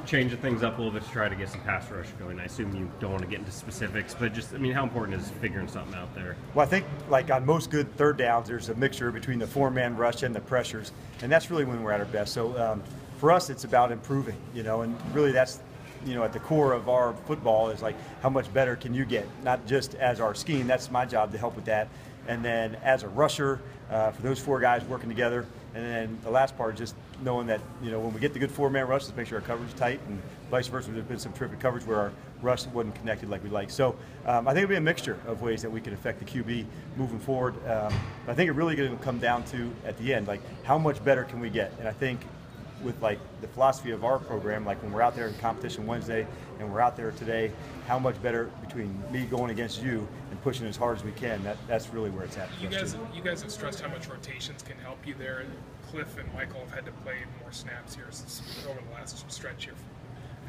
changing things up a little bit to try to get some pass rush going? I assume you don't want to get into specifics, but just, I mean, how important is figuring something out there? Well, I think like on most good third downs, there's a mixture between the four-man rush and the pressures, and that's really when we're at our best. So for us, it's about improving, and really that's, at the core of our football is like how much better can you get, not just as our scheme. That's my job to help with that. And then as a rusher, for those four guys working together. And then the last part is just knowing that, when we get the good four-man rushes, make sure our coverage is tight, and vice versa. There's been some terrific coverage where our rush wasn't connected like we like. So I think it'll be a mixture of ways that we can affect the QB moving forward. I think it really going to come down to, at the end, like how much better can we get? And I think with like the philosophy of our program, like when we're out there in competition Wednesday and we're out there today, how much better between me going against you and pushing as hard as we can, that's really where it's at. You guys have stressed how much rotations can help you there. Cliff and Michael have had to play more snaps here over the last stretch here.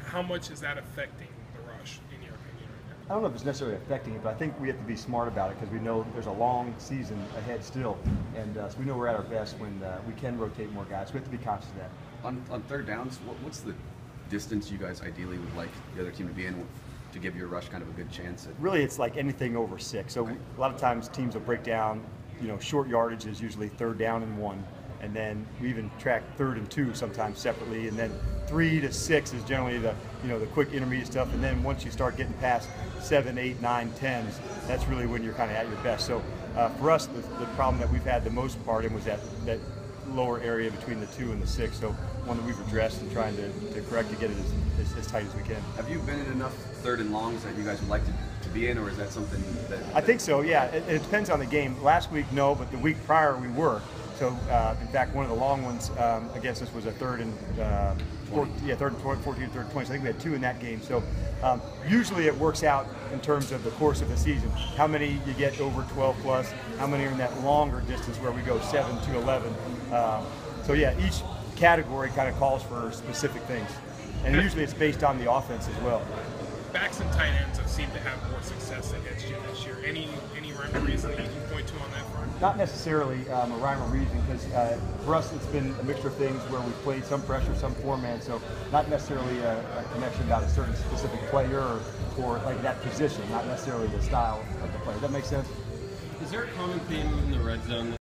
How much is that affecting the rush, in your opinion, right now? I don't know if it's necessarily affecting it, but I think we have to be smart about it because we know there's a long season ahead still, and so we know we're at our best when we can rotate more guys. We have to be conscious of that. On third downs, what's the distance you guys ideally would like the other team to be in to give your rush kind of a good chance? Really, it's like anything over 6. So a lot of times teams will break down, short yardage is usually third down and 1. And then we even track 3rd and 2 sometimes separately. And then 3 to 6 is generally the quick intermediate stuff. And then once you start getting past 7, 8, 9, 10s, that's really when you're kind of at your best. So for us, the problem that we've had the most part in was that lower area between the 2 and the 6. So one that we've addressed and trying to correct to get it as tight as we can. Have you been in enough 3rd and longs that you guys would like to be in, or is that something that I think so, yeah. It depends on the game. Last week, no, but the week prior we were. So, in fact, one of the long ones against us was a 3rd and 14, 3rd and 20. So I think we had 2 in that game. So usually it works out in terms of the course of the season. How many you get over 12 plus? How many are in that longer distance where we go 7 to 11? So yeah, each category kind of calls for specific things, and usually it's based on the offense as well. Backs and tight ends have seemed to have more success against you this year. Any rhyme or reason that you can point to on that front? Not necessarily a rhyme or reason, because for us it's been a mixture of things where we've played some pressure, some four-man, so not necessarily a connection about a certain specific player or like that position, not necessarily the style of the player. Does that make sense? Is there a common theme in the red zone